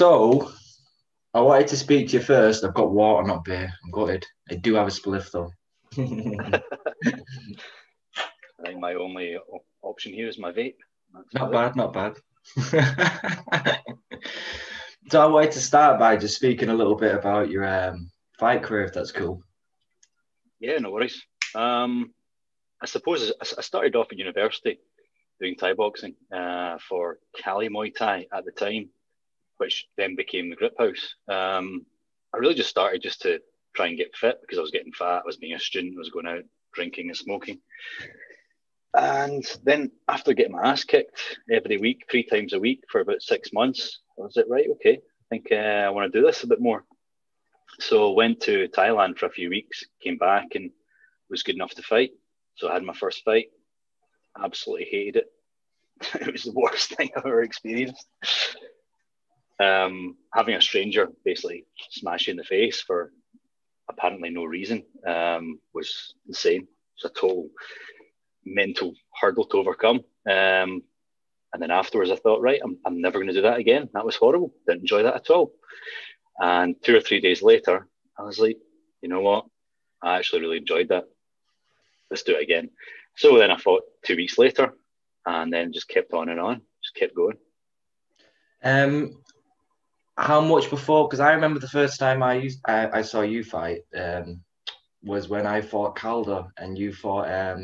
So, I wanted to speak to you first. I've got water, not beer. I'm gutted. I do have a spliff though. I think my only option here is my vape. Not bad, not bad. So I wanted to start by just speaking a little bit about your fight career, if that's cool. Yeah, no worries. I suppose I started off at university doing Thai boxing for Cali Muay Thai at the time, which then became the Grip House. I really just started just to try and get fit because I was getting fat. I was being a student. I was going out drinking and smoking. And then after getting my ass kicked every week, 3 times a week for about 6 months, I was like, right, okay, I think I want to do this a bit more. So went to Thailand for a few weeks, came back and was good enough to fight. So I had my first fight, absolutely hated it. It was the worst thing I've ever experienced. Having a stranger basically smash you in the face for apparently no reason was insane. It's a total mental hurdle to overcome. And then afterwards I thought, right, I'm never going to do that again. That was horrible. Didn't enjoy that at all. And 2 or 3 days later, I was like, you know what? I actually really enjoyed that. Let's do it again. So then I fought 2 weeks later and then just kept on and on, just kept going. How much before? Because I remember the first time I saw you fight was when I fought Calder and you fought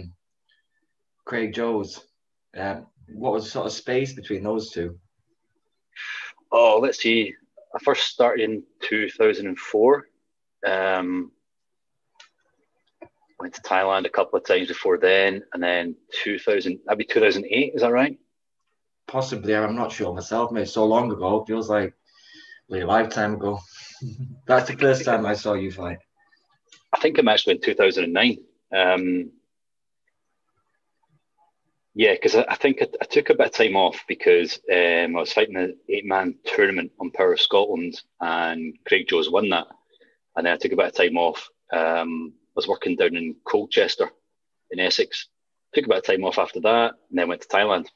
Craig Jones. What was the sort of space between those two? Oh, let's see. I first started in 2004. Went to Thailand a couple of times before then, and then 2008. Is that right? Possibly. I'm not sure myself. Mate, so long ago. It feels like a lifetime ago. That's the first time I saw you fight. I think I'm actually in 2009. Yeah, because I think I took a bit of time off because I was fighting an 8-man tournament on Power of Scotland and Craig Jones won that. And then I took a bit of time off. I was working down in Colchester in Essex. Took a bit of time off after that and then went to Thailand.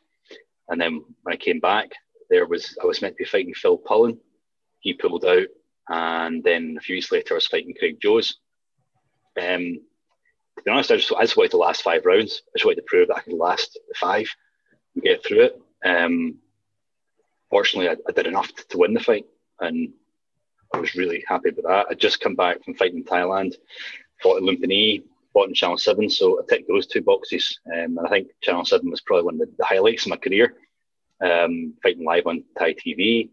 And then when I came back, I was meant to be fighting Phil Pullen. He pulled out. And then a few weeks later, I was fighting Craig Jones. To be honest, I just wanted to last 5 rounds. I just wanted to prove that I could last 5 and get through it. Fortunately, I did enough to win the fight, and I was really happy with that. I'd just come back from fighting in Thailand, fought in Lumpini, fought in Channel 7, so I ticked those 2 boxes. And I think Channel 7 was probably one of the highlights of my career, fighting live on Thai TV.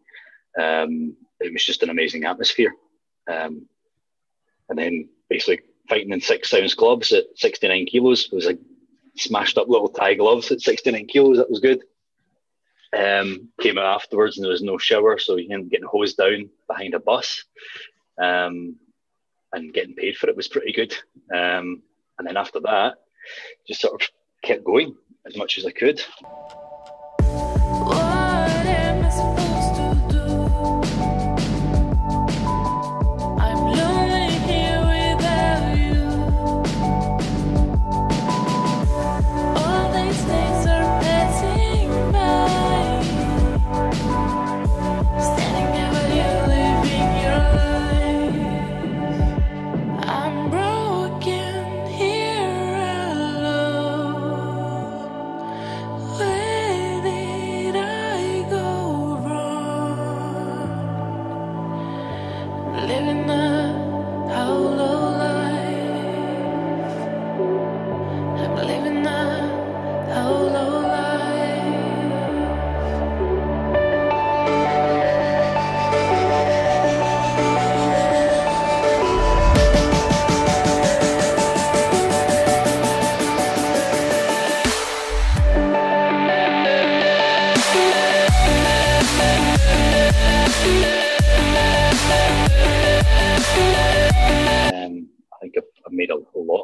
It was just an amazing atmosphere. And then basically fighting in 6-ounce gloves at 69 kilos. It was like smashed up little Thai gloves at 69 kilos. That was good. Came out afterwards and there was no shower, so you ended up getting hosed down behind a bus. And getting paid for it was pretty good. And then after that, just sort of kept going as much as I could.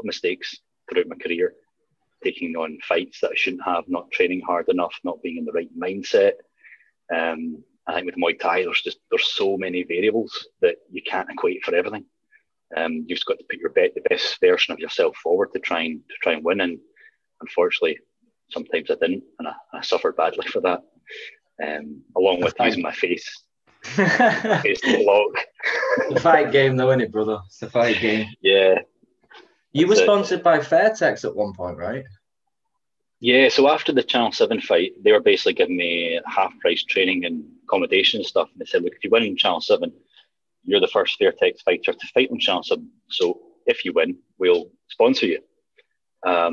Mistakes throughout my career, taking on fights that I shouldn't have, not training hard enough, not being in the right mindset. I think with Muay Thai, there's so many variables that you can't equate for everything. You've just got to put the best version of yourself forward to try and win. And unfortunately, sometimes I didn't, and I suffered badly for that. Along with using my face Face the block. The fight game, though, isn't it, brother? It's the fight game. Yeah. You were sponsored by Fairtex at one point, right? Yeah, so after the Channel 7 fight, they were basically giving me half-price training and accommodation and stuff. And they said, look, if you win Channel 7, you're the first Fairtex fighter to fight on Channel 7. So if you win, we'll sponsor you. I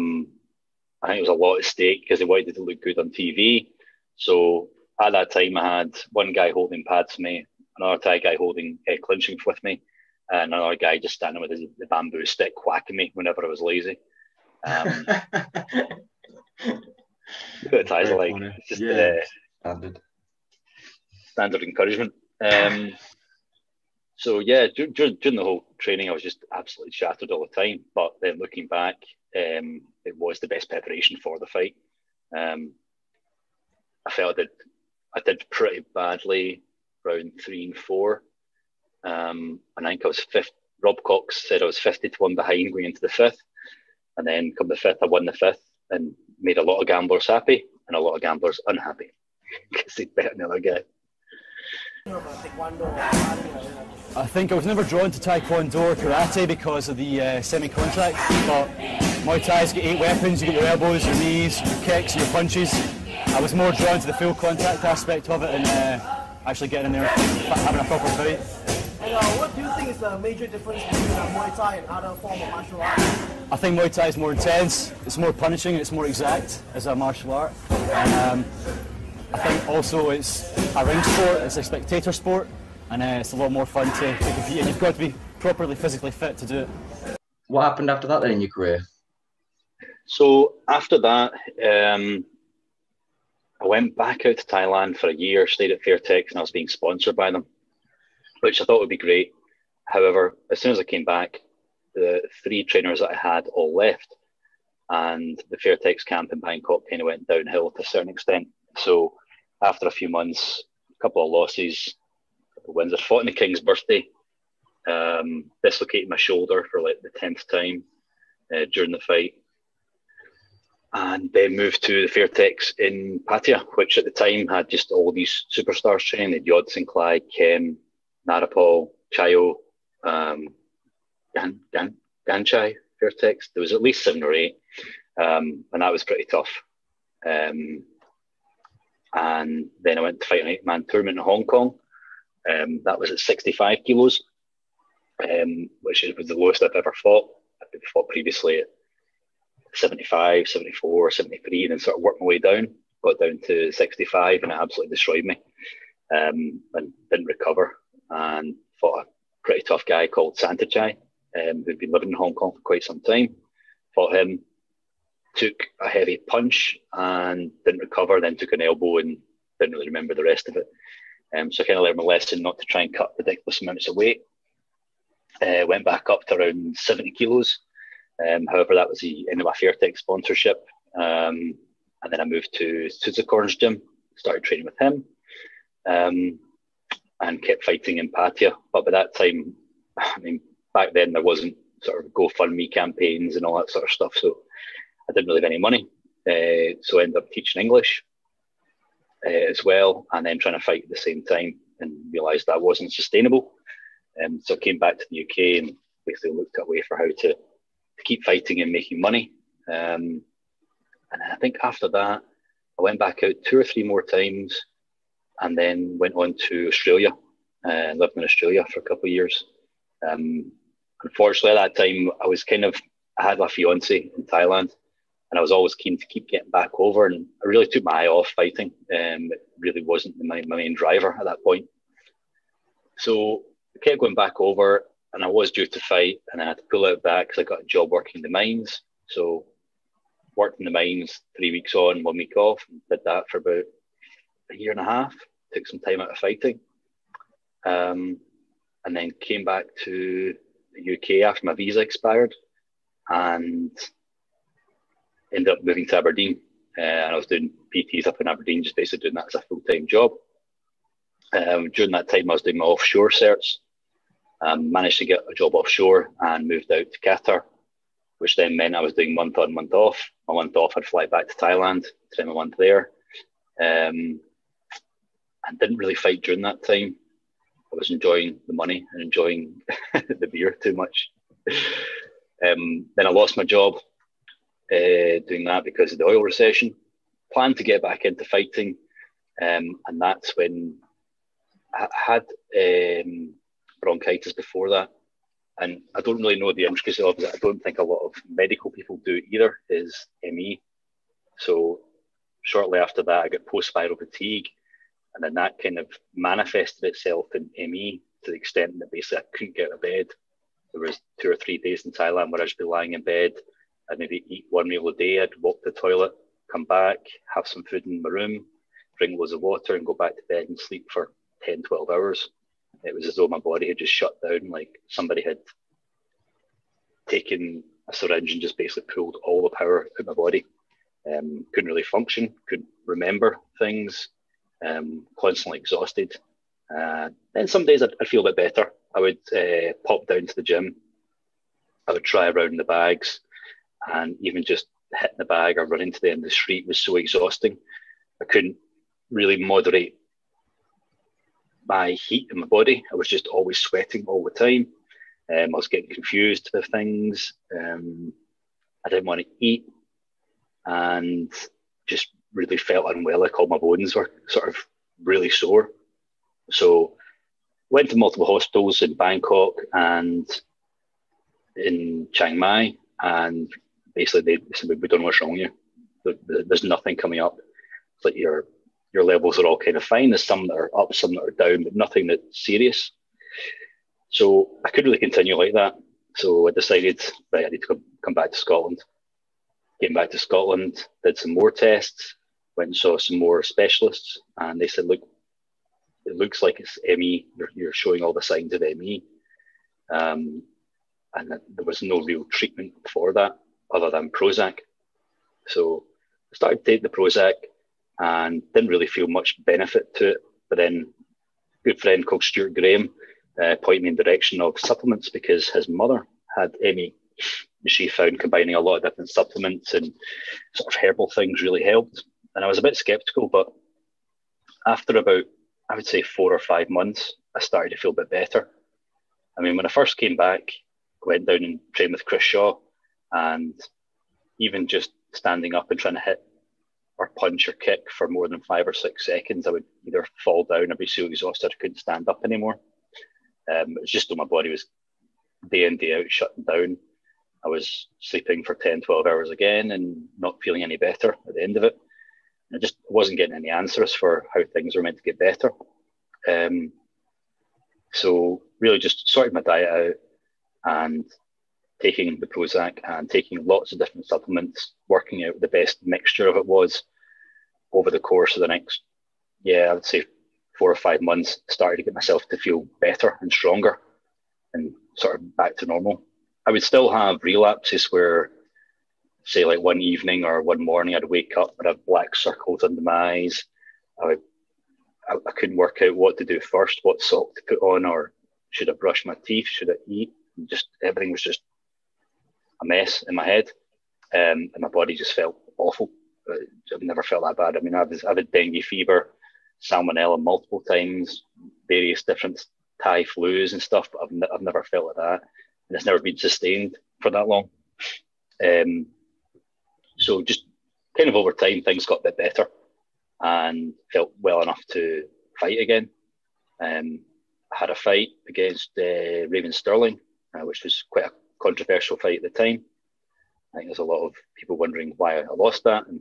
think it was a lot at stake because they wanted to look good on TV. So at that time, I had one guy holding pads for me, another guy holding clinching with me, and another guy just standing with the bamboo stick whacking me whenever I was lazy. Bit of ties like it's just standard encouragement. So yeah, during the whole training, I was just absolutely shattered all the time. But then looking back, it was the best preparation for the fight. I felt that I did pretty badly round 3 and 4. And I think I was fifth. Rob Cox said I was 50-1 behind going into the 5th, and then come the 5th, I won the 5th and made a lot of gamblers happy and a lot of gamblers unhappy because they bet another guy. I think I was never drawn to Taekwondo or Karate because of the semi-contract, but Muay Thai's got 8 weapons. You get your elbows, your knees, your kicks, your punches. I was more drawn to the full contact aspect of it and actually getting in there, having a proper fight. And what do you think is the major difference between Muay Thai and other form of martial arts? I think Muay Thai is more intense, it's more punishing, it's more exact as a martial art. And I think also it's a ring sport, it's a spectator sport, and it's a lot more fun to compete, and you've got to be properly physically fit to do it. What happened after that then in your career? So after that, I went back out to Thailand for a year, stayed at Fairtex, and I was being sponsored by them, which I thought would be great. However, as soon as I came back, the 3 trainers that I had all left, and the Fairtex camp in Bangkok kind of went downhill to a certain extent. So after a few months, a couple of losses, a couple of wins, I fought on the King's birthday, dislocated my shoulder for like the 10th time during the fight, and then moved to the Fairtex in Pattaya, which at the time had just all these superstars training. They had Yodson, Clyde, Kem, Narapal, Chayo, Ganchai, Fairtex. There was at least 7 or 8, and that was pretty tough. And then I went to fight an 8-man tournament in Hong Kong. That was at 65 kilos, which was the lowest I've ever fought. I've fought previously at 75, 74, 73, and then sort of worked my way down. Got down to 65, and it absolutely destroyed me. And didn't recover, and fought a pretty tough guy called Santachai, who'd been living in Hong Kong for quite some time. Fought him, took a heavy punch and didn't recover, then took an elbow and didn't really remember the rest of it. So I kind of learned my lesson not to try and cut ridiculous amounts of weight. Went back up to around 70 kilos. However, that was the end of my Fairtex sponsorship. And then I moved to Suzukorn's gym, started training with him, and kept fighting in Pattaya. But by that time, I mean, back then there wasn't sort of GoFundMe campaigns and all that sort of stuff. So I didn't really have any money. So I ended up teaching English as well, and then trying to fight at the same time, and realised that wasn't sustainable. So I came back to the UK and basically looked at a way for how to keep fighting and making money. And I think after that, I went back out 2 or 3 more times, and then went on to Australia and lived in Australia for a couple of years. Unfortunately, at that time, I had my fiance in Thailand, and I was always keen to keep getting back over, and I really took my eye off fighting. It really wasn't my main driver at that point. So I kept going back over, and I was due to fight, and I had to pull out back because I got a job working in the mines. So worked in the mines 3 weeks on, 1 week off, and did that for about a year and a half. Took some time out of fighting, and then came back to the UK after my visa expired, and ended up moving to Aberdeen. And I was doing PTs up in Aberdeen, just basically doing that as a full-time job. During that time, I was doing my offshore certs. Managed to get a job offshore and moved out to Qatar, which then meant I was doing month on, month off. My month off, I'd fly back to Thailand, spend a month there. And didn't really fight during that time. was enjoying the money and enjoying the beer too much. Then I lost my job doing that because of the oil recession. Planned to get back into fighting, and that's when I had bronchitis before that. And I don't really know the intricacies of it. I don't think a lot of medical people do either, is ME. So shortly after that, I got post-viral fatigue. And then that kind of manifested itself in ME to the extent that basically I couldn't get out of bed. There was 2 or 3 days in Thailand where I'd just be lying in bed. I'd maybe eat one meal a day. I'd walk to the toilet, come back, have some food in my room, drink loads of water and go back to bed and sleep for 10, 12 hours. It was as though my body had just shut down, like somebody had taken a syringe and just basically pulled all the power out of my body. Couldn't really function, couldn't remember things, constantly exhausted. Then some days I'd feel a bit better. I would pop down to the gym. I would try around the bags, and even just hitting the bag or running to the end of the street was so exhausting. I couldn't really moderate my heat in my body. I was just always sweating all the time. I was getting confused with things. I didn't want to eat and just really felt unwell. Like all my bones were sort of really sore. So went to multiple hospitals in Bangkok and in Chiang Mai, and basically they said, we don't know what's wrong with you. There's nothing coming up. It's like your levels are all kind of fine. There's some that are up, some that are down, but nothing that's serious. So I couldn't really continue like that. So I decided, right, I need to come back to Scotland. Came back to Scotland, did some more tests, went and saw some more specialists, and they said, look, it looks like it's ME. You're showing all the signs of ME. And there was no real treatment for that other than Prozac. So I started to take the Prozac and didn't really feel much benefit to it. But then a good friend called Stuart Graham pointed me in the direction of supplements because his mother had ME. She found combining a lot of different supplements and sort of herbal things really helped. And I was a bit skeptical, but after about, I would say 4 or 5 months, I started to feel a bit better. I mean, when I first came back, I went down and trained with Chris Shaw, and even just standing up and trying to hit or punch or kick for more than 5 or 6 seconds, I would either fall down or be so exhausted I couldn't stand up anymore. It was just that my body was day in, day out shutting down. I was sleeping for 10, 12 hours again and not feeling any better at the end of it. I just wasn't getting any answers for how things were meant to get better. So really just sorted my diet out and taking the Prozac and taking lots of different supplements, working out the best mixture of it was over the course of the next, I would say 4 or 5 months, started to get myself to feel better and stronger and sort of back to normal. I would still have relapses where, say, like one evening or one morning, I'd wake up and have black circles under my eyes. I couldn't work out what to do first, what salt to put on, or should I brush my teeth, should I eat? Just everything was just a mess in my head, and my body just felt awful. I've never felt that bad. I mean, I've had dengue fever, salmonella multiple times, various different Thai flus and stuff, but I've never felt like that, and it's never been sustained for that long. So just kind of over time, things got a bit better and felt well enough to fight again. I had a fight against Raven Sterling, which was quite a controversial fight at the time. I think there's a lot of people wondering why I lost that, and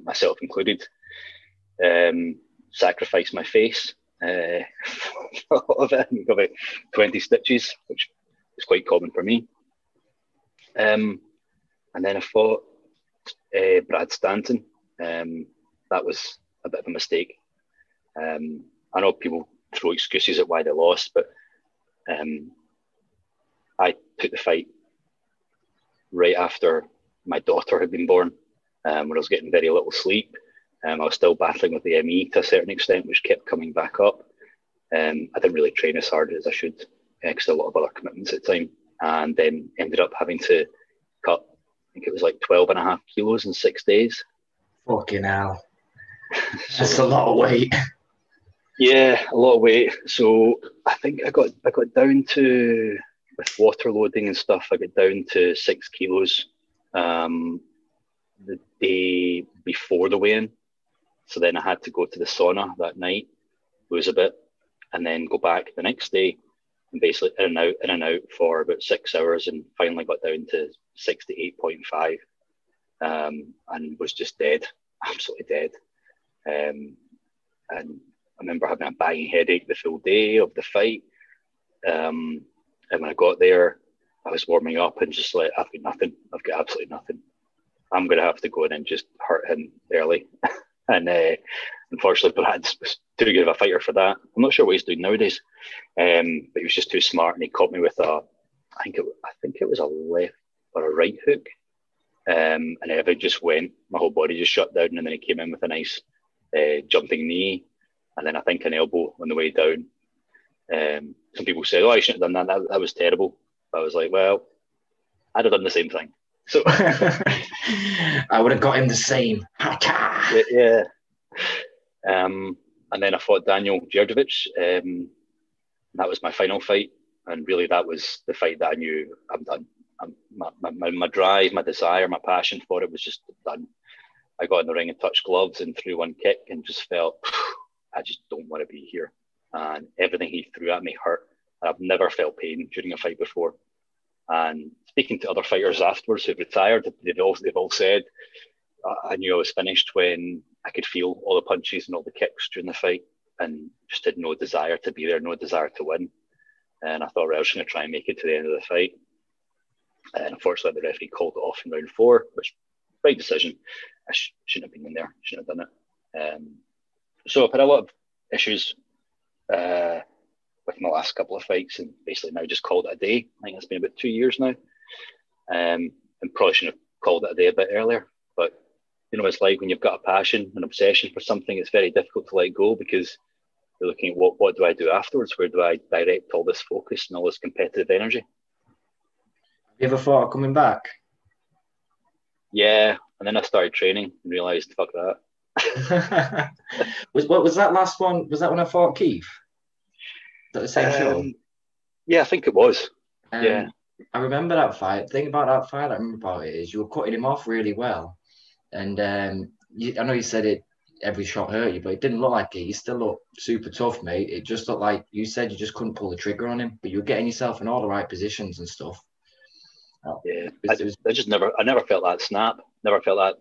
myself included. Sacrificed my face for a lot of it. Got about 20 stitches, which is quite common for me. And then I fought Brad Stanton. That was a bit of a mistake. I know people throw excuses at why they lost, but I took the fight right after my daughter had been born, when I was getting very little sleep. I was still battling with the ME to a certain extent, which kept coming back up. I didn't really train as hard as I should, because a lot of other commitments at the time, and then ended up having to cut, I think it was like 12.5 kilos in 6 days. Fucking hell. That's a lot of weight. Yeah, a lot of weight. So I think I got down to, with water loading and stuff, I got down to 6 kilos the day before the weigh-in. So then I had to go to the sauna that night, lose a bit, and then go back the next day and basically in and out for about 6 hours, and finally got down to 68.5 and was just dead, absolutely dead. And I remember having a banging headache the full day of the fight. And when I got there, I was warming up and just like, I've got nothing. I've got absolutely nothing. I'm going to have to go in and just hurt him early. And unfortunately, Brad was too good of a fighter for that. I'm not sure what he's doing nowadays, but he was just too smart, and he caught me with I think it was a left or a right hook. And everything just went, my whole body just shut down, and then he came in with a nice jumping knee, and then I think an elbow on the way down. Some people say, "Oh, I shouldn't have done that. That was terrible." I was like, "Well, I'd have done the same thing." So I would have got him the same. Yeah. And then I fought Daniel Djerdjevic. That was my final fight, and really that was the fight that I knew I'm done. My drive, my desire, my passion for it was just done. I got in the ring and touched gloves and threw one kick and just felt, I just don't want to be here. And everything he threw at me hurt. I've never felt pain during a fight before. And speaking to other fighters afterwards who've retired, they've all said, I knew I was finished when I could feel all the punches and all the kicks during the fight, and just had no desire to be there, no desire to win. And I thought, right, I was going to try and make it to the end of the fight. And unfortunately, the referee called it off in round 4, which right decision. I shouldn't have been in there, shouldn't have done it. So I've had a lot of issues with my last couple of fights, and basically now just called it a day. I think it's been about 2 years now. And probably shouldn't have called it a day a bit earlier. But you know, it's like when you've got a passion, an obsession for something, it's very difficult to let go, because you're looking at what do I do afterwards? Where do I direct all this focus and all this competitive energy? Have you ever thought of coming back? Yeah, and then I started training and realised, fuck that. was that last one? Was that when I fought Keith? That the same show? Yeah, I think it was. Yeah, I remember that fight. The thing about that fight I remember about it is you were cutting him off really well, and I know you said it. Every shot hurt you, but it didn't look like it. You still looked super tough, mate. It just looked like you said you just couldn't pull the trigger on him, but you were getting yourself in all the right positions and stuff. Yeah, I never felt that snap. Never felt that,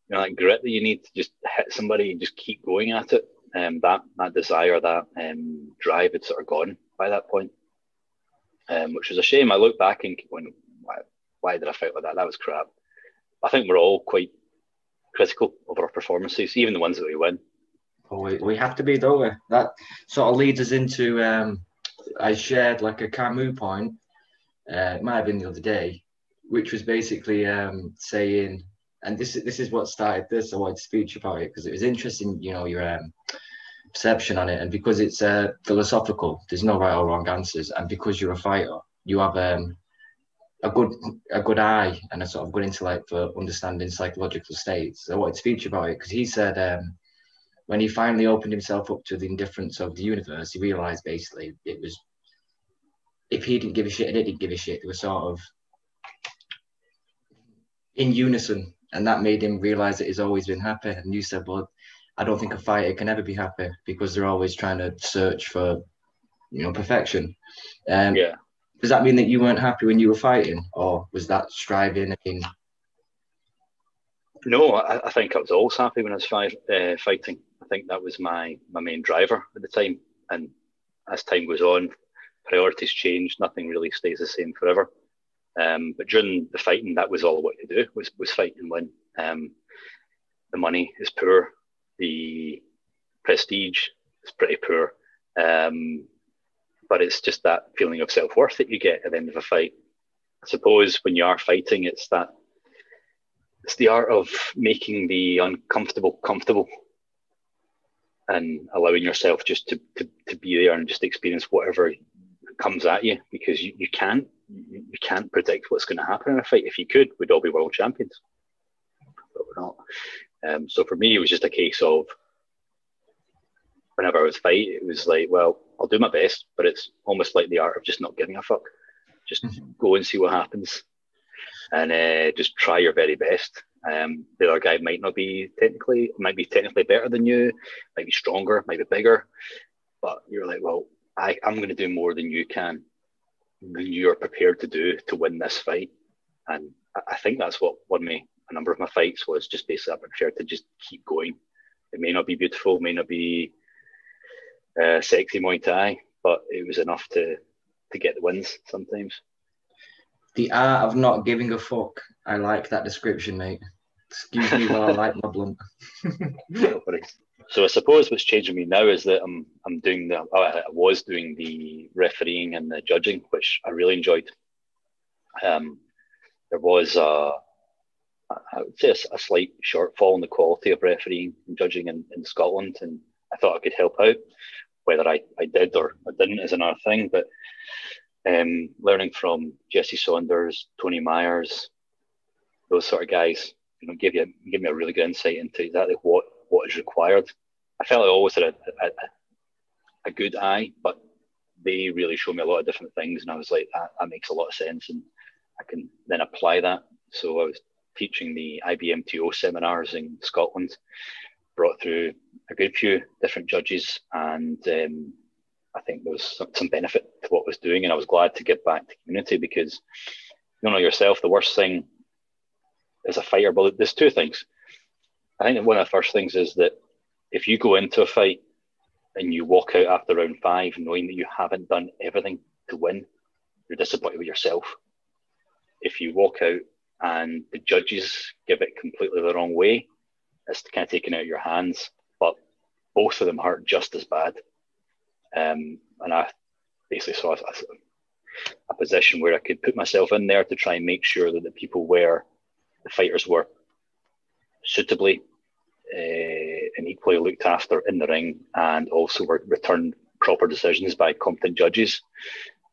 that grit that you need to just hit somebody and just keep going at it. That desire, that drive had sort of gone by that point, which was a shame. I look back and going, why did I fight like that? That was crap. I think we're all quite critical of our performances, even the ones that we win. Oh, we have to be, though. That sort of leads us into I shared like a Camus point. It might have been the other day, which was basically saying, and this is what started this. I wanted to speak to you about it because it was interesting, your perception on it, and because it's philosophical, there's no right or wrong answers, and because you're a fighter, you have a good eye and a sort of good intellect for understanding psychological states. So I wanted to speak to you about it because he said when he finally opened himself up to the indifference of the universe, he realised basically it was, if he didn't give a shit and it didn't give a shit, they were sort of in unison, and that made him realise that he's always been happy. And you said, well, I don't think a fighter can ever be happy because they're always trying to search for, perfection. Yeah. Does that mean that you weren't happy when you were fighting, or was that striving? No, I think I was always happy when I was fighting. I think that was my main driver at the time. And as time goes on, priorities change. Nothing really stays the same forever. But during the fighting, that was all what you do, was fight and win. The money is poor. The prestige is pretty poor. But it's just that feeling of self-worth that you get at the end of a fight. I suppose when you are fighting, it's the art of making the uncomfortable comfortable and allowing yourself just to be there and just experience whatever comes at you, because you can't predict what's going to happen in a fight. If you could, we'd all be world champions, but we're not. So for me, it was just a case of whenever I was fighting, it was like, well, I'll do my best, but it's almost like the art of just not giving a fuck. Just go and see what happens, and just try your very best. The other guy might be technically better than you, might be stronger, might be bigger, but you're like, well, I'm going to do more than you can, than you're prepared to do to win this fight. And I think that's what won me a number of my fights, was just basically I prepared to just keep going. It may not be beautiful, may not be sexy Muay Thai, but it was enough to get the wins sometimes. The art of not giving a fuck. I like that description, mate. Excuse me while I light my blunt. So I suppose what's changing me now is that I was doing the refereeing and the judging, which I really enjoyed. There was I would say a slight shortfall in the quality of refereeing and judging in Scotland, and I thought I could help out. Whether I did or I didn't is another thing, but learning from Jesse Saunders, Tony Myers, those sort of guys, give me a really good insight into exactly what is required. I felt I always had a good eye, but they really showed me a lot of different things, and I was like, that makes a lot of sense, and I can then apply that. So I was teaching the IBMTO seminars in Scotland, brought through a good few different judges, and I think there was some benefit to what I was doing, and I was glad to give back to the community, because yourself, the worst thing as a fighter, well, there's two things. I think that one of the first things is that if you go into a fight and you walk out after round 5 knowing that you haven't done everything to win, you're disappointed with yourself. If you walk out and the judges give it completely the wrong way, it's kind of taken out of your hands, but both of them hurt just as bad. And I basically saw a position where I could put myself in there to try and make sure that the fighters were suitably and equally looked after in the ring, and also were returned proper decisions by competent judges.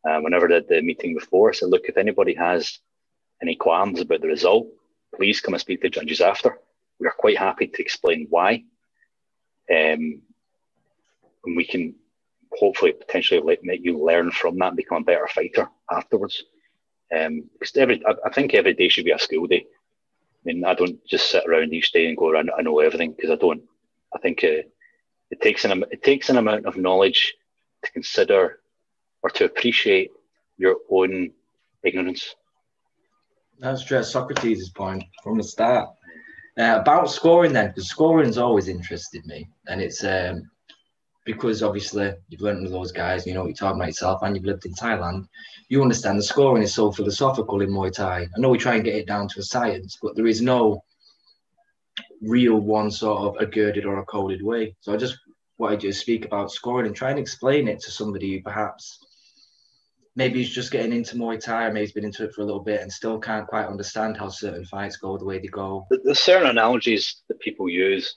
Whenever I did the meeting before, I said, look, if anybody has any qualms about the result, please come and speak to the judges after. We are quite happy to explain why. And we can hopefully potentially make you learn from that and become a better fighter afterwards. Because I think every day should be a school day. I mean, I don't just sit around each day and go around, I know everything, because I don't. I think it takes an amount of knowledge to consider or to appreciate your own ignorance. That's just Socrates' point from the start. About scoring then, because scoring's always interested me, and it's because obviously you've learned with those guys, you know what you're talking about yourself, and you've lived in Thailand. You understand the scoring is so philosophical in Muay Thai. I know we try and get it down to a science, but there is no real one sort of a girded or a coded way. So I just wanted you to speak about scoring and try and explain it to somebody who perhaps maybe he's just getting into Muay Thai, or maybe he's been into it for a little bit and still can't quite understand how certain fights go the way they go. There's certain analogies that people use.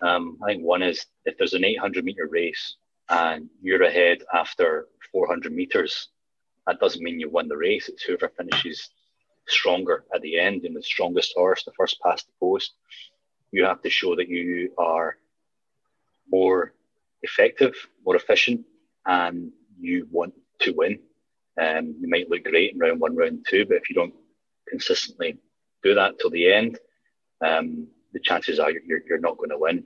I think one is, if there's an 800-meter race and you're ahead after 400 meters, that doesn't mean you won the race. It's whoever finishes stronger at the end, and the strongest horse, the first past the post. You have to show that you are more effective, more efficient, and you want to win. You might look great in round 1, round 2, but if you don't consistently do that till the end, the chances are you're not going to win.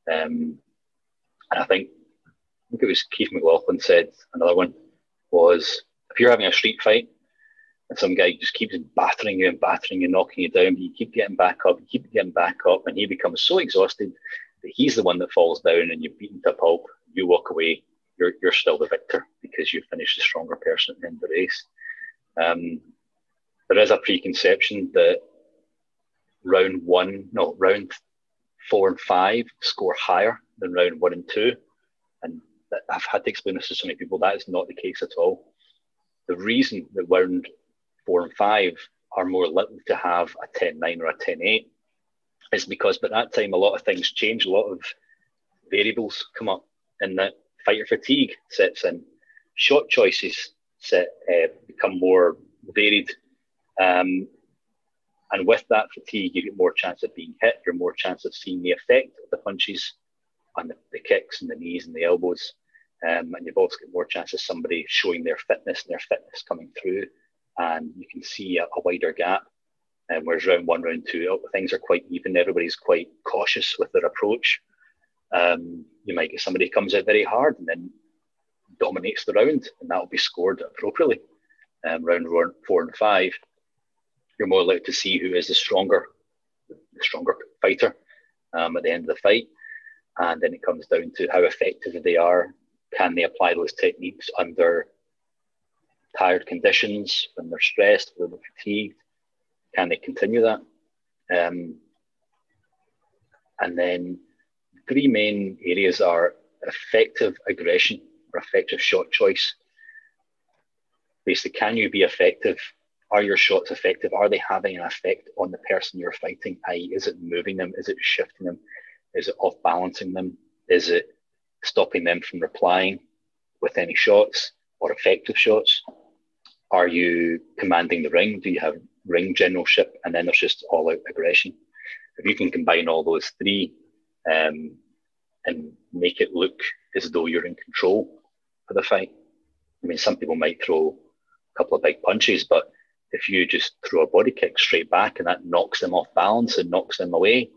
And I think it was Keith McLaughlin said, another one was, if you're having a street fight and some guy just keeps battering you, knocking you down, but you keep getting back up, and he becomes so exhausted that he's the one that falls down and you're beaten to pulp, you walk away, you're still the victor because you finished the stronger person in the race. There is a preconception that round 4 and 5 score higher than round 1 and 2. And I've had to explain this to so many people. That is not the case at all. The reason that round 4 and 5 are more likely to have a 10-9 or a 10-8 is because by that time, a lot of things change. A lot of variables come up, and that fighter fatigue sets in. Shot choices become more varied. And with that fatigue, you get more chance of being hit. You're more chance of seeing the effect of the punches. on the kicks and the knees and the elbows. And you've also got more chance of somebody showing their fitness and their fitness coming through, and you can see a wider gap. And whereas round 1, round 2, things are quite even. Everybody's quite cautious with their approach. You might get somebody who comes out very hard and then dominates the round, and that will be scored appropriately. Round 4 and 5, you're more likely to see who is the stronger fighter at the end of the fight. And then it comes down to how effective they are. Can they apply those techniques under tired conditions, when they're stressed, when they're fatigued? Can they continue that? And then 3 main areas are effective aggression or effective shot choice. Basically, can you be effective? Are your shots effective? Are they having an effect on the person you're fighting? I.e., is it moving them? Is it shifting them? Is it off balancing them? Is it stopping them from replying with any shots or effective shots? Are you commanding the ring? Do you have ring generalship? And then there's just all-out aggression. If you can combine all those 3 and make it look as though you're in control for the fight. I mean, some people might throw a couple of big punches, but if you just throw a body kick straight back and that knocks them off balance and knocks them away,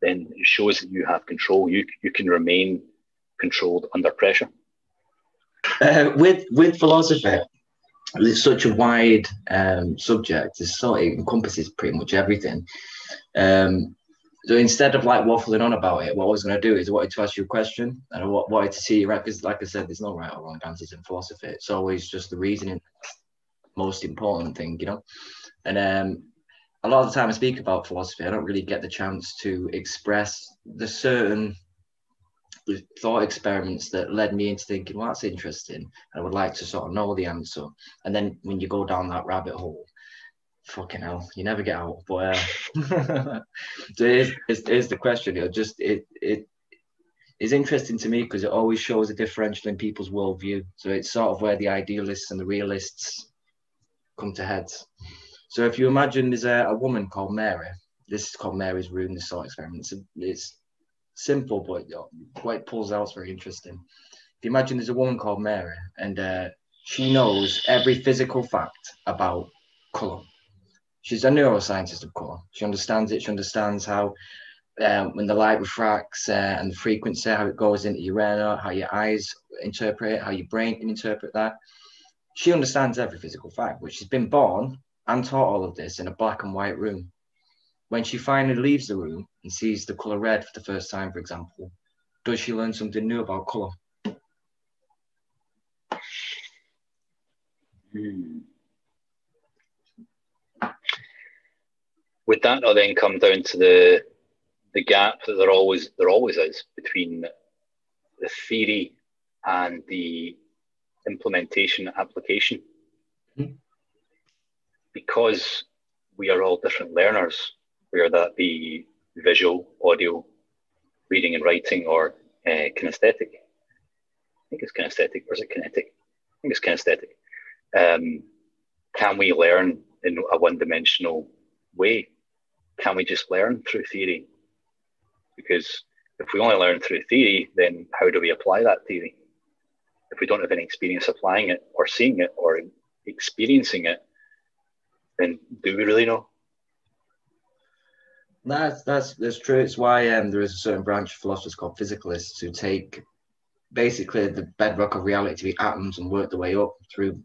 then it shows that you have control. You can remain controlled under pressure. With philosophy, it's such a wide subject. It encompasses pretty much everything. So instead of like waffling on about it, what I was going to do is I wanted to ask you a question, and I wanted to see, right, because like I said, there's no right or wrong answers in philosophy. It's always just the reasoning, most important thing, you know. And a lot of the time I speak about philosophy, I don't really get the chance to express the certain thought experiments that led me into thinking, well, that's interesting, and I would like to sort of know the answer. And then when you go down that rabbit hole, fucking hell, you never get out. But so here's the question. It is interesting to me because it always shows a differential in people's worldview. So it's sort of where the idealists and the realists come to heads. So if you imagine there's a woman called Mary. This is called Mary's Room, this sort of experiment. It's simple, but what it pulls out is very interesting. If you imagine there's a woman called Mary, and she knows every physical fact about colour. She's a neuroscientist of colour. She understands it. She understands how when the light refracts and the frequency, how it goes into your retina, how your eyes interpret it, how your brain can interpret that. She understands every physical fact, but she's been born and taught all of this in a black and white room. When she finally leaves the room and sees the colour red for the first time, for example, does she learn something new about colour? Would that not then come down to the gap that there always is between the theory and the implementation application? Mm-hmm. Because we are all different learners, whether that be visual, audio, reading and writing, or kinesthetic. I think it's kinesthetic, or is it kinetic? I think it's kinesthetic. Can we learn in a one-dimensional way? Can we just learn through theory? Because if we only learn through theory, then how do we apply that theory? If we don't have any experience applying it, or seeing it, or experiencing it, then do we really know? That's true. It's why there is a certain branch of philosophers called physicalists who take basically the bedrock of reality to be atoms and work their way up through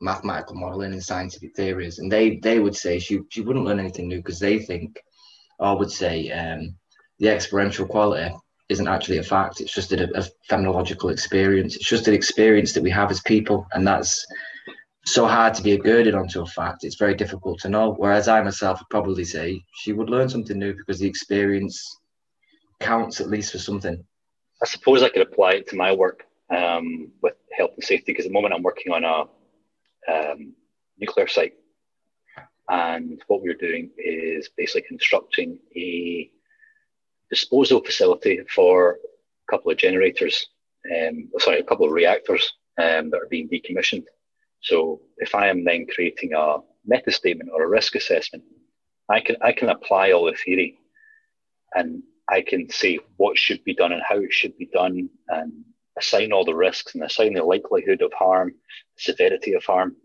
mathematical modeling and scientific theories. And they would say she wouldn't learn anything new because they think, or would say, the experiential quality isn't actually a fact. It's just a phenomenological experience. It's just an experience that we have as people, and that's so hard to be girded onto a fact. It's very difficult to know. Whereas I myself would probably say she would learn something new because the experience counts at least for something. I suppose I could apply it to my work with health and safety, because at the moment I'm working on a nuclear site, and what we're doing is basically constructing a disposal facility for a couple of generators, a couple of reactors that are being decommissioned. So if I am then creating a meta statement or a risk assessment, I can apply all the theory and I can say what should be done and how it should be done, and assign all the risks and assign the likelihood of harm, severity of harm.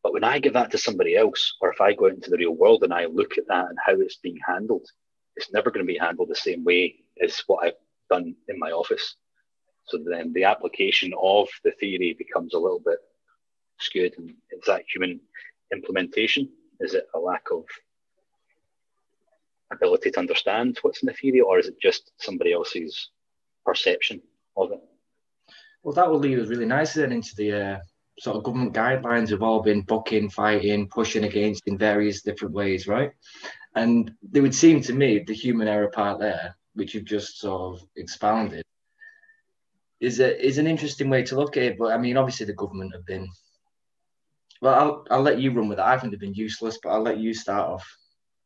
But when I give that to somebody else, or if I go out into the real world and I look at that and how it's being handled, it's never going to be handled the same way as what I've done in my office. So then the application of the theory becomes a little bit skewed. And is that human implementation? Is it a lack of ability to understand what's in the theory, or is it just somebody else's perception of it? Well, that will lead us really nicely then into the sort of government guidelines have all been booking, fighting, pushing against in various different ways, right? And they would seem to me the human error part there, which you've just sort of expounded, is an interesting way to look at it. But I mean, obviously the government have been, well, I'll let you run with it. I think they've been useless, but I'll let you start off.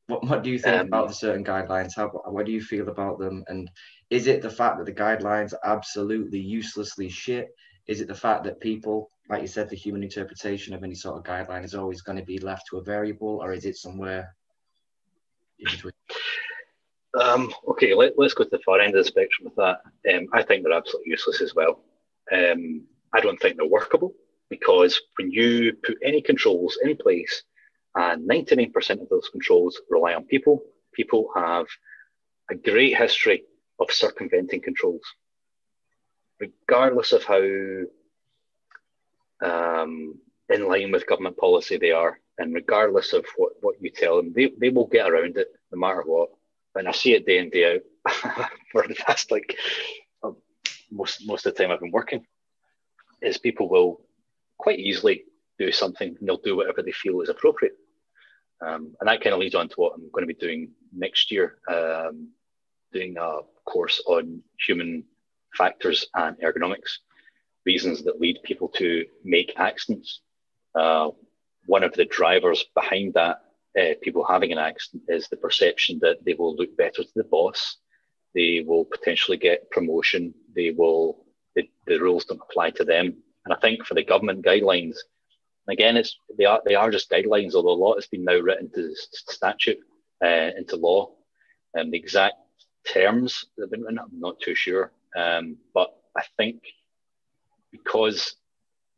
What do you think about the certain guidelines? What do you feel about them? And is it the fact that the guidelines are absolutely uselessly shit? Is it the fact that people, like you said, the human interpretation of any sort of guideline is always going to be left to a variable, or is it somewhere in between? Okay, let's go to the far end of the spectrum with that. I think they're absolutely useless as well. I don't think they're workable, because when you put any controls in place, and 99% of those controls rely on people, people have a great history of circumventing controls, regardless of how in line with government policy they are, and regardless of what you tell them, they will get around it no matter what. And I see it day in, day out for the past, most of the time I've been working, is people will quite easily do something and they'll do whatever they feel is appropriate. And that kind of leads on to what I'm going to be doing next year, doing a course on human factors and ergonomics, reasons that lead people to make accidents. One of the drivers behind that, people having an accident, is the perception that they will look better to the boss, they will potentially get promotion, the rules don't apply to them. And I think for the government guidelines, again, they are just guidelines, although a lot has been now written to statute, into law. And the exact terms that have been written, I'm not too sure. But I think because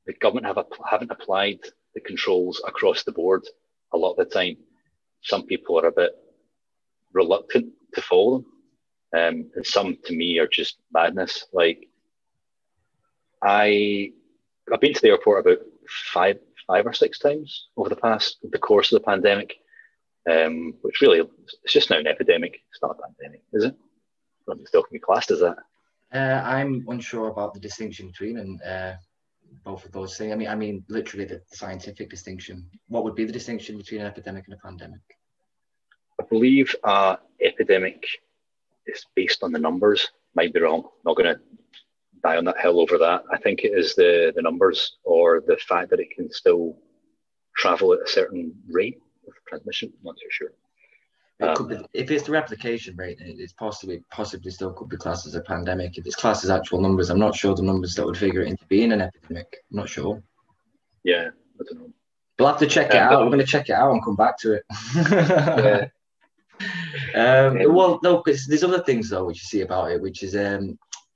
the government haven't applied the controls across the board a lot of the time, some people are a bit reluctant to follow them. And some, to me, are just madness. Like, I've been to the airport about five or six times over the course of the pandemic, which really, it's just now an epidemic. It's not a pandemic, is it? I don't think it still can be classed as that. I'm unsure about the distinction between both of those things. I mean, literally the scientific distinction. What would be the distinction between an epidemic and a pandemic? I believe epidemic is based on the numbers. Might be wrong. Not going to die on that hill over that. I think it is the numbers, or the fact that it can still travel at a certain rate of transmission. I'm not too sure. It could be, if it's the replication rate, it's possibly still could be classed as a pandemic. If it's classed as actual numbers, I'm not sure the numbers that would figure it into being an epidemic. I'm not sure. Yeah, I don't know. We'll have to check it out. We're going to check it out and come back to it. Yeah. Well, no, because there's other things though which you see about it, which is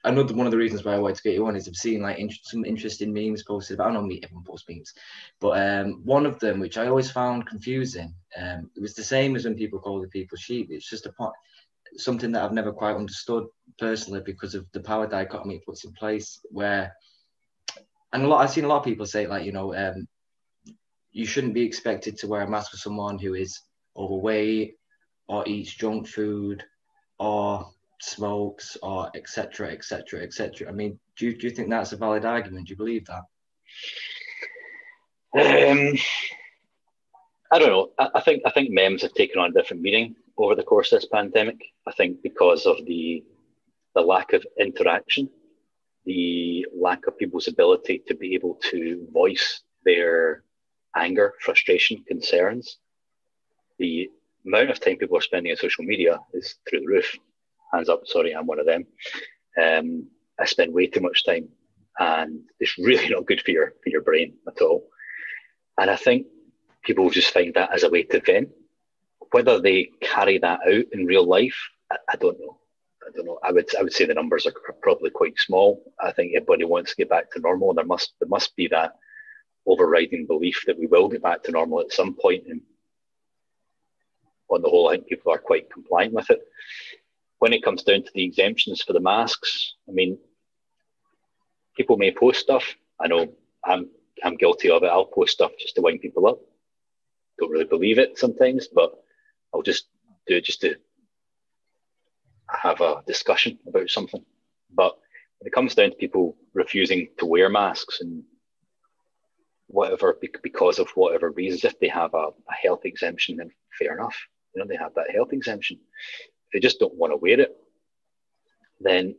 another one of the reasons why I wanted to get you on is I've seen like some interesting memes posted about. I don't know everyone posts memes, but one of them which I always found confusing. It was the same as when people call the people sheep. It's just something that I've never quite understood personally because of the power dichotomy it puts in place. I've seen a lot of people say like, you shouldn't be expected to wear a mask for someone who is overweight or eats junk food or smokes or etc. etc. etc. I mean, do you think that's a valid argument? Do you believe that? I don't know. I think memes have taken on a different meaning over the course of this pandemic. I think because of the lack of interaction, the lack of people's ability to be able to voice their anger, frustration, concerns. The amount of time people are spending on social media is through the roof. Hands up, sorry, I'm one of them. I spend way too much time, and it's really not good for your brain at all. And I think people just find that as a way to vent. Whether they carry that out in real life I don't know. I would say the numbers are probably quite small. I think everybody wants to get back to normal. There must be that overriding belief that we will get back to normal at some point. And on the whole, I think people are quite compliant with it. When it comes down to the exemptions for the masks, I mean, people may post stuff. I know I'm guilty of it. I'll post stuff just to wind people up. Don't really believe it sometimes, but I'll just do it just to have a discussion about something. But when it comes down to people refusing to wear masks and whatever, because of whatever reasons, if they have a health exemption, then fair enough. You know, they have that health exemption. If they just don't want to wear it, then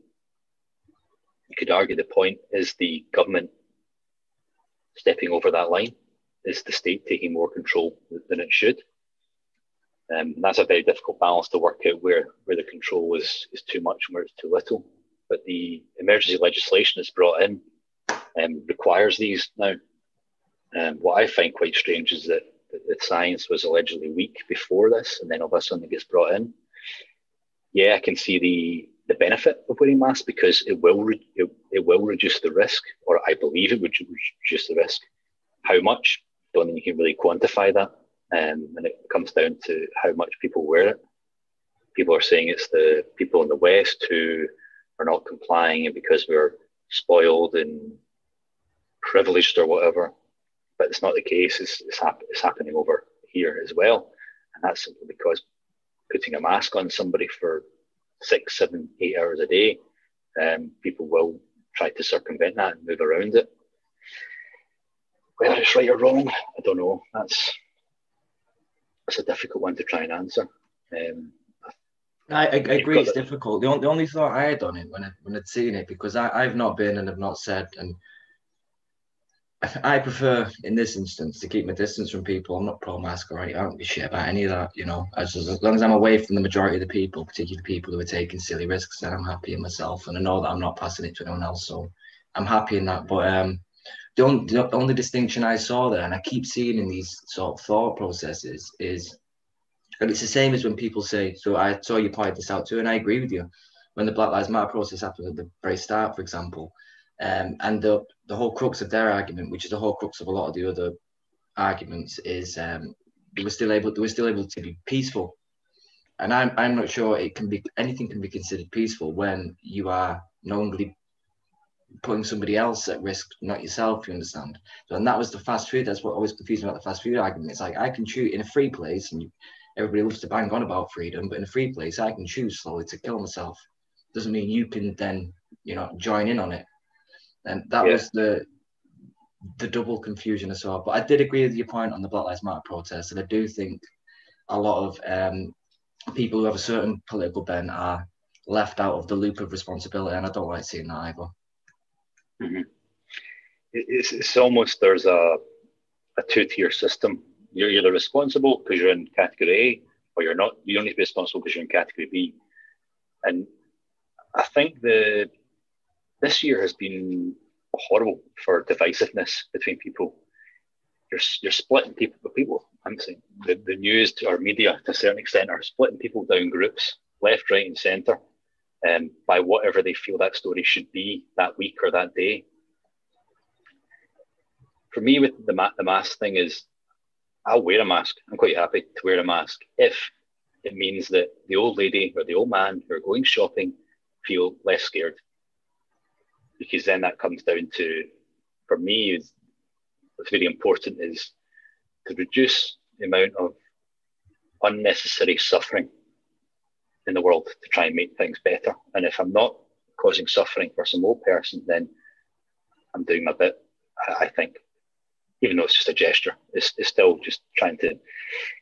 you could argue the point is the government stepping over that line, is the state taking more control than it should. That's a very difficult balance to work out where the control is too much and where it's too little. But the emergency legislation that's brought in requires these now. What I find quite strange is that the science was allegedly weak before this, and then all of a sudden it gets brought in. Yeah, I can see the benefit of wearing masks because it will reduce the risk, or I believe it would reduce the risk. How much? Don't think you can really quantify that. And it comes down to how much people wear it. People are saying it's the people in the West who are not complying, and because we're spoiled and privileged or whatever. But it's not the case. It's happening over here as well. And that's simply because putting a mask on somebody for 6, 7, 8 hours a day, people will try to circumvent that and move around it. Whether it's right or wrong, I don't know. That's a difficult one to try and answer. I agree, it's difficult. The only thought I had on it when I'd seen it, because I've not been and have not said, and I prefer in this instance to keep my distance from people. I'm not pro-mask or anything. I don't give a shit about any of that, you know. As long as I'm away from the majority of the people, particularly people who are taking silly risks, then I'm happy in myself, and I know that I'm not passing it to anyone else, so I'm happy in that. But the only distinction I saw there, and I keep seeing in these sort of thought processes, is, and it's the same as when people say, so I saw you point this out too, and I agree with you, when the Black Lives Matter process happened at the very start, for example, and the whole crux of their argument, which is the whole crux of a lot of the other arguments, is they were still able to be peaceful. And I'm not sure anything can be considered peaceful when you are knowingly putting somebody else at risk, not yourself, you understand? So, and that was the fast food. That's what always confused me about the fast food argument. It's like, I can choose in a free place, and everybody loves to bang on about freedom, but in a free place, I can choose slowly to kill myself. Doesn't mean you can then, you know, join in on it. And that was the double confusion I saw. But I did agree with your point on the Black Lives Matter protest, and I do think a lot of people who have a certain political bent are left out of the loop of responsibility, and I don't like seeing that either. Mm-hmm. It's almost, there's a two-tier system. You're either responsible because you're in category A, or you're not. You don't need to be responsible because you're in category B. And I think this year has been horrible for divisiveness between people. You're splitting people. I'm saying the news or media to a certain extent are splitting people down groups, left, right, and centre, by whatever they feel that story should be that week or that day. For me, with the mask thing, is I'll wear a mask. I'm quite happy to wear a mask if it means that the old lady or the old man who are going shopping feel less scared. Because then that comes down to, for me, what's very important is to reduce the amount of unnecessary suffering in the world to try and make things better. And if I'm not causing suffering for some old person, then I'm doing my bit, I think. Even though it's just a gesture, it's still just trying to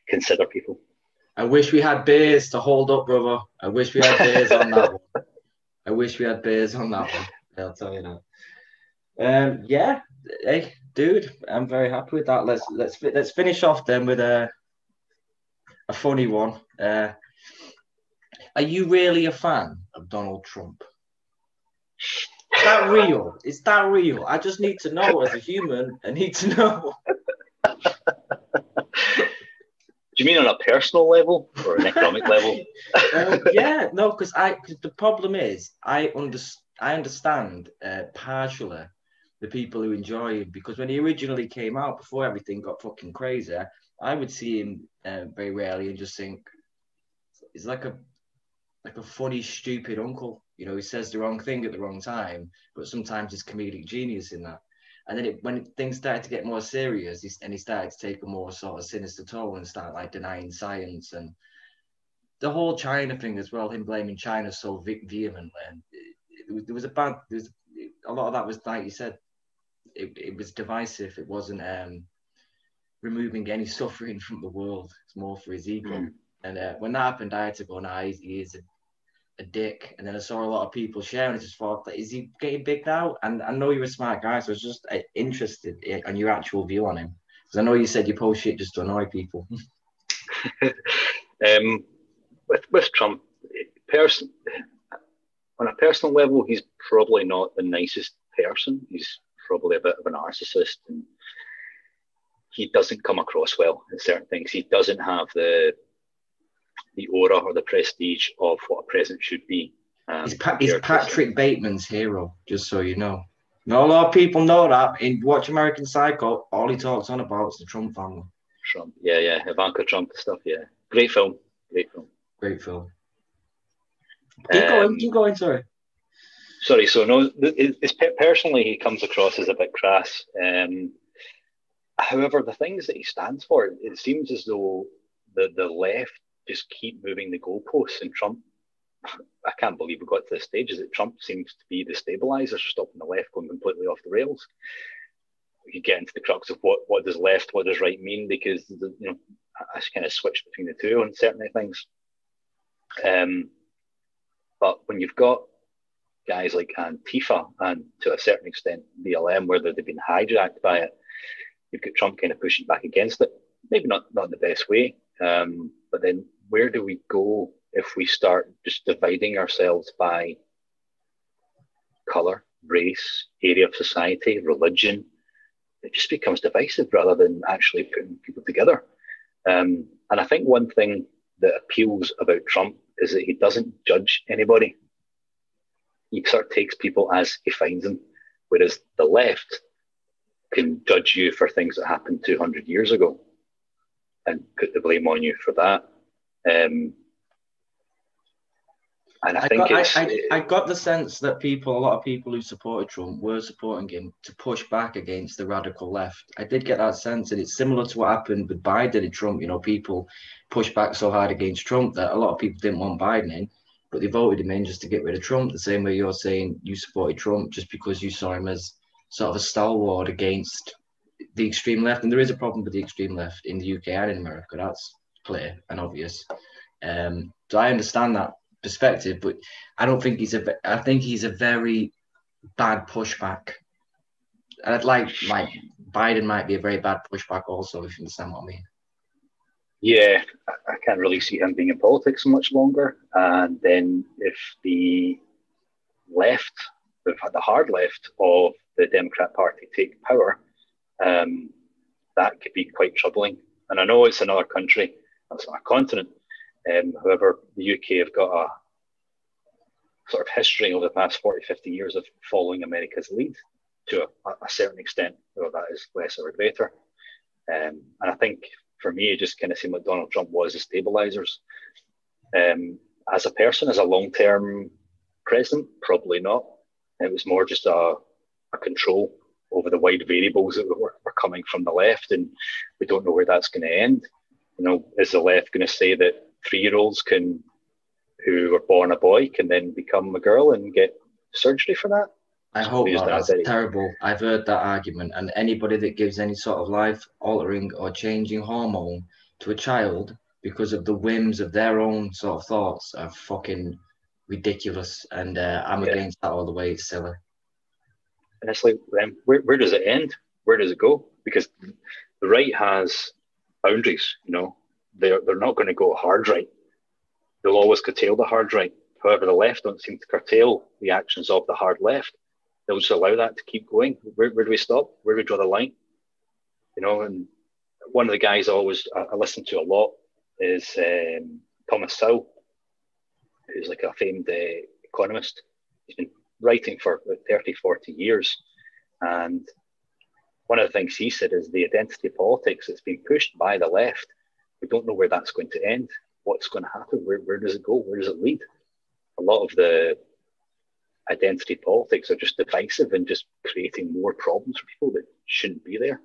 consider people. I wish we had beers to hold up, brother. I wish we had beers on that one. I wish we had beers on that one. I'll tell you that. Yeah, hey, dude, I'm very happy with that. Let's finish off then with a funny one. Are you really a fan of Donald Trump? Is that real? Is that real? I just need to know as a human. I need to know. Do you mean on a personal level or an economic level? Yeah, no, because the problem is I understand partially the people who enjoy him, because when he originally came out, before everything got fucking crazy, I would see him very rarely and just think he's like a funny, stupid uncle. You know, he says the wrong thing at the wrong time, but sometimes there's comedic genius in that. And then when things started to get more serious, he started to take a more sort of sinister tone and start like denying science and the whole China thing as well. Him blaming China so vehemently, and there was a lot of that was like you said. It was divisive. It wasn't removing any suffering from the world. It's more for his ego. And when that happened, I had to go, nah, he is a dick. And then I saw a lot of people sharing. I just thought, like, is he getting big now? And I know you're a smart guy, so I was just interested on your actual view on him. Because I know you said you post shit just to annoy people. With Trump, on a personal level, he's probably not the nicest person. He's probably a bit of a narcissist, and he doesn't come across well in certain things. He doesn't have the aura or the prestige of what a president should be. He's Patrick Bateman's hero, just so you know. Not a lot of people know that. In Watch American Psycho, all he talks on about is the Trump family. Trump, yeah, Ivanka Trump and stuff, yeah. Great film. Great film. Keep going, sorry. Sorry, so no, personally, he comes across as a bit crass. However, the things that he stands for, it seems as though the left just keep moving the goalposts, and Trump, I can't believe we got to this stage, is that Trump seems to be the stabilizer, stopping the left going completely off the rails. We could get into the crux of what does left, what does right mean, because I kind of switch between the two on certain things. But when you've got guys like Antifa and to a certain extent BLM, where they've been hijacked by it, you've got Trump kind of pushing back against it. Maybe not in the best way, but then where do we go if we start just dividing ourselves by colour, race, area of society, religion? It just becomes divisive rather than actually putting people together. And I think one thing that appeals about Trump is that he doesn't judge anybody. He sort of takes people as he finds them, whereas the left can judge you for things that happened 200 years ago and put the blame on you for that. And I got the sense that a lot of people who supported Trump were supporting him to push back against the radical left. I did get that sense, and it's similar to what happened with Biden and Trump. You know, people pushed back so hard against Trump that a lot of people didn't want Biden in, but they voted him in just to get rid of Trump. The same way you're saying you supported Trump just because you saw him as sort of a stalwart against the extreme left. And there is a problem with the extreme left in the UK and in America. That's clear and obvious. So I understand that perspective, but I don't think I think he's a very bad pushback. And I'd like Biden might be a very bad pushback also, if you understand what I mean. Yeah, I can't really see him being in politics much longer. And then if the left, the hard left of the Democrat Party take power, that could be quite troubling. And I know it's another country, it's not a continent. However, the UK have got a sort of history over the past 40, 50 years of following America's lead to a certain extent, whether that is less or greater. And I think for me, it just kind of seemed like Donald Trump was the stabilizers. As a person, as a long-term president, probably not. It was more just a control over the wide variables that were coming from the left, and we don't know where that's going to end. You know, is the left going to say that 3-year-olds who were born a boy can then become a girl and get surgery for that? I hope not. That's terrible. I've heard that argument, and anybody that gives any sort of life-altering or changing hormone to a child because of the whims of their own sort of thoughts are fucking ridiculous, and I'm against that all the way. It's silly. And it's like, where does it end? Where does it go? Because the right has boundaries, you know. They're not going to go hard right. They'll always curtail the hard right. However, the left don't seem to curtail the actions of the hard left. They'll just allow that to keep going. Where do we stop? Where do we draw the line? You know, and one of the guys I listen to a lot is Thomas Sowell, who's like a famed economist. He's been writing for about 30, 40 years. And one of the things he said is the identity politics that's being pushed by the left, we don't know where that's going to end. What's going to happen? Where does it go? Where does it lead? A lot of the identity politics are just divisive and just creating more problems for people that shouldn't be there,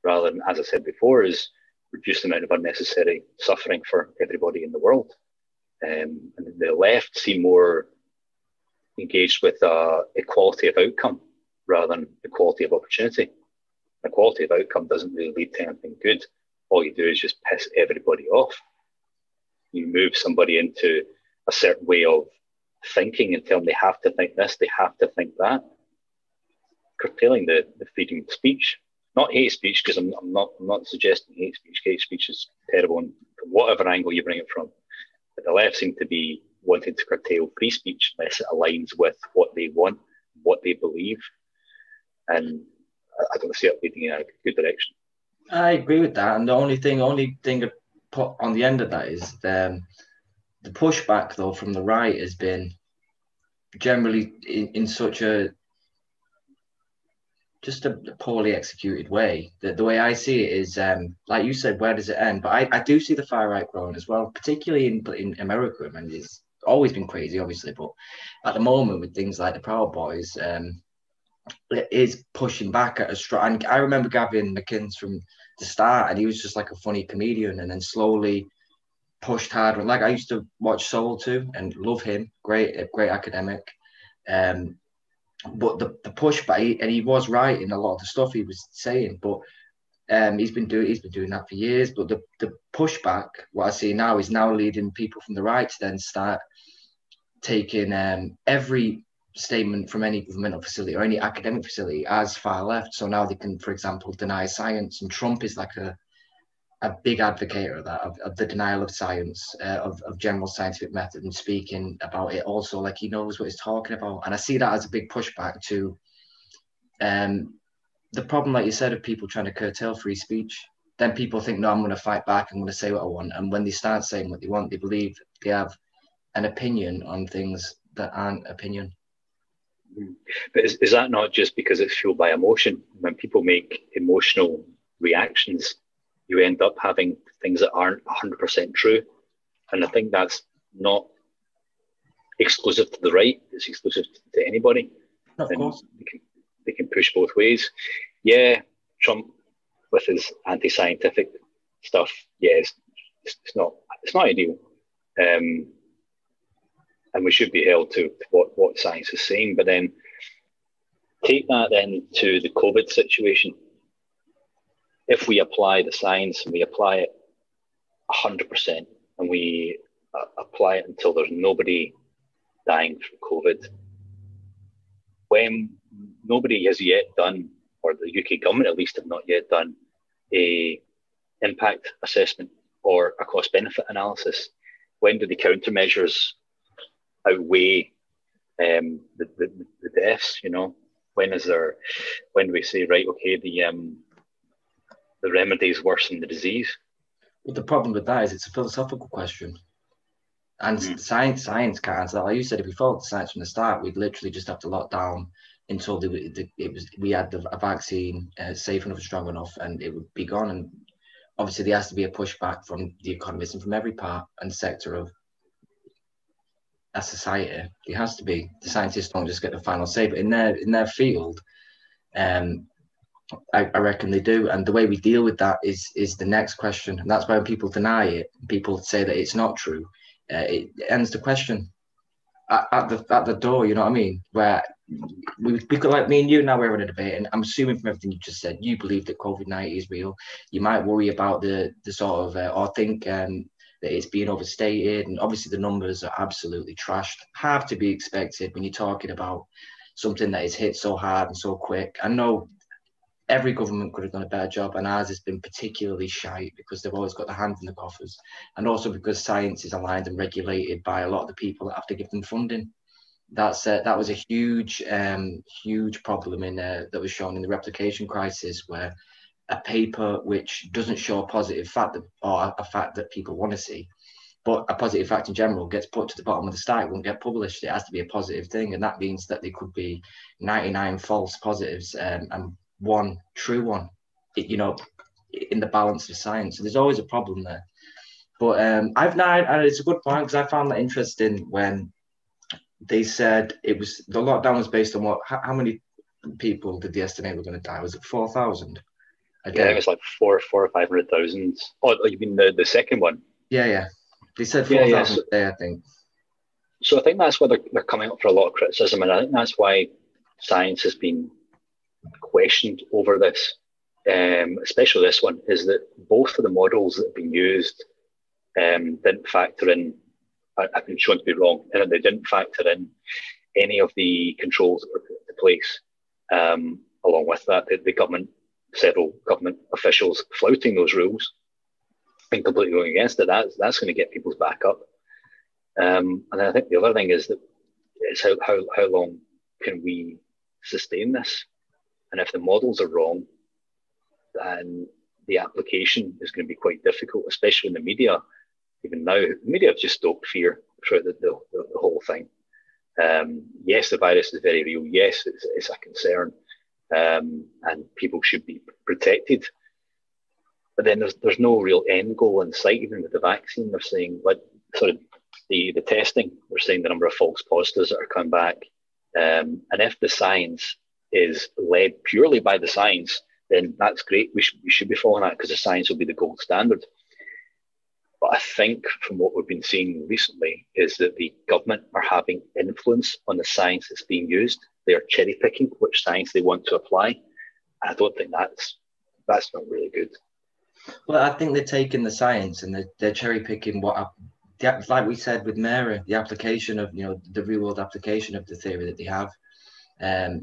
rather than, as I said before, is reduce the amount of unnecessary suffering for everybody in the world. And the left seem more engaged with equality of outcome rather than equality of opportunity. Equality of outcome doesn't really lead to anything good. All you do is just piss everybody off. You move somebody into a certain way of thinking and tell them they have to think this, they have to think that, curtailing the freedom of speech. Not hate speech, because I'm not suggesting hate speech. Hate speech is terrible, and from whatever angle you bring it from. But the left seem to be wanting to curtail free speech unless it aligns with what they want, what they believe, and I don't see it leading in a good direction. I agree with that, and the only thing to put on the end of that is the pushback, though, from the right has been generally in such a poorly executed way. The way I see it is, like you said, where does it end? But I do see the far right growing as well, particularly in America. I mean, it's always been crazy, obviously, but at the moment with things like the Proud Boys, it is pushing back at a strong. And I remember Gavin McInnes from the start, and he was just like a funny comedian, and then slowly pushed harder. Like, I used to watch Soul too and love him. Great academic. But the pushback, and he was right in a lot of the stuff he was saying, but he's been doing that for years. But the pushback, what I see now, is now leading people from the right to then start taking every statement from any governmental facility or any academic facility as far left. So now they can, for example, deny science, and Trump is like a big advocate of that, of the denial of science, of general scientific method, and speaking about it also like he knows what he's talking about. And I see that as a big pushback to the problem, like you said, of people trying to curtail free speech. Then people think, no, I'm going to fight back, I'm going to say what I want. And when they start saying what they want, they believe they have an opinion on things that aren't opinion. But is that not just because it's fueled by emotion? When people make emotional reactions, you end up having things that aren't 100% true. And I think that's not exclusive to the right, it's exclusive to anybody. Of course. They can push both ways. Yeah, Trump with his anti-scientific stuff, yeah, it's not ideal. And we should be held to what science is saying. But then take that then to the COVID situation. If we apply the science and we apply it 100%, and we apply it until there's nobody dying from COVID, when nobody has yet done, or the UK government at least have not yet done, a impact assessment or a cost benefit analysis, when do the countermeasures outweigh the deaths? You know, when do we say, right, okay, the remedy is worse than the disease? But the problem with that is it's a philosophical question, and science can't answer that. Like you said, if we followed the science from the start, we'd literally just have to lock down until we had a vaccine safe enough and strong enough, and it would be gone. And obviously, there has to be a pushback from the economists and from every part and sector of a society. There has to be. The scientists don't just get the final say, but in their field, I reckon they do. And the way we deal with that is the next question. And that's why when people deny it, people say that it's not true, it ends the question at the door, you know what I mean? Where we could, like me and you now, we're having a debate, and I'm assuming from everything you just said, you believe that COVID-19 is real. You might worry about the sort of, or think that it's being overstated, and obviously the numbers are absolutely trashed. Have to be expected when you're talking about something that is hit so hard and so quick. I know every government could have done a better job, and ours has been particularly shite because they've always got their hands in the coffers, and also because science is aligned and regulated by a lot of the people that have to give them funding. That was a huge problem that was shown in the replication crisis, where a paper which doesn't show a positive fact or a fact that people want to see, but a positive fact in general gets put to the bottom of the stack, won't get published. It has to be a positive thing, and that means that there could be 99 false positives and one true one, you know, in the balance of science. So there's always a problem there. But it's a good point, because I found that interesting when they said the lockdown was based on how many people did they estimate were going to die? Was it 4,000? Yeah, it was like 400,000 or 500,000. Oh, you mean the second one? Yeah. They said 4,000 a day, I think. So I think that's why they're coming up for a lot of criticism, and I think that's why science has been questioned over this, especially this one, is that both of the models that have been used didn't factor in, I've been shown to be wrong, and they didn't factor in any of the controls that were put into place. Along with that, several government officials flouting those rules and completely going against it, that's going to get people's back up. And I think the other thing is that it's how long can we sustain this? And if the models are wrong, then the application is going to be quite difficult, especially in the media. Even now, the media have just stoked fear throughout the whole thing. Yes, the virus is very real. Yes, it's a concern, and people should be protected. But then there's no real end goal in sight. Even with the vaccine, they're saying, the testing, they're saying the number of false positives that are coming back. And if the science is led purely by the science, then that's great. We should be following that, because the science will be the gold standard. But I think from what we've been seeing recently is that the government are having influence on the science that's being used. They are cherry picking which science they want to apply. I don't think that's not really good. Well, I think they're taking the science and they're cherry picking like we said with Mary, the application of, the real world application of the theory that they have.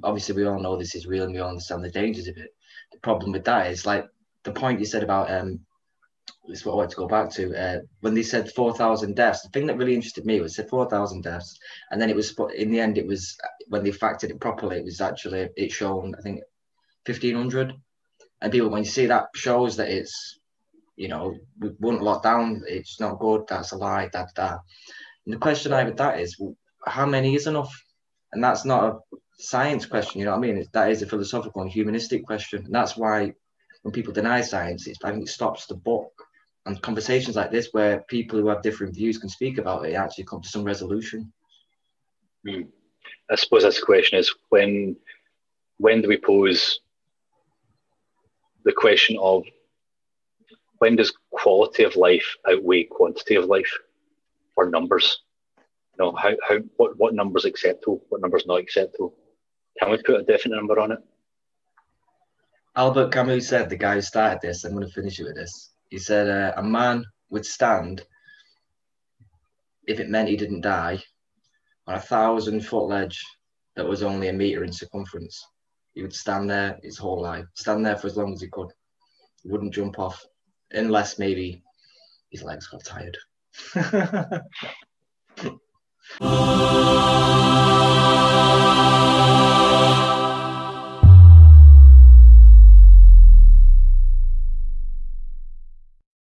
Obviously, we all know this is real and we all understand the dangers of it. The problem with that is, like the point you said about, this is what I wanted to go back to, when they said 4,000 deaths, the thing that really interested me was said 4,000 deaths. And then it was, in the end, it was, when they factored it properly, it was actually, it shown, I think, 1,500. And people, when you see that, shows that it's, we wouldn't lock down, it's not good, that's a lie, And the question I have with that is, well, how many is enough? And that's not a science question, you know what I mean? That is a philosophical and humanistic question. And that's why when people deny science, I think it stops the book. And conversations like this, where people who have different views can speak about it, actually come to some resolution. I suppose that's the question, is when do we pose the question of, when does quality of life outweigh quantity of life, or numbers? What number's acceptable, what number's not acceptable? Can we put a definite number on it? Albert Camus said, the guy who started this, I'm going to finish it with this. He said, a man would stand, if it meant he didn't die, on a 1,000-foot ledge that was only a meter in circumference. He would stand there his whole life, stand there for as long as he could. He wouldn't jump off, unless maybe his legs got tired.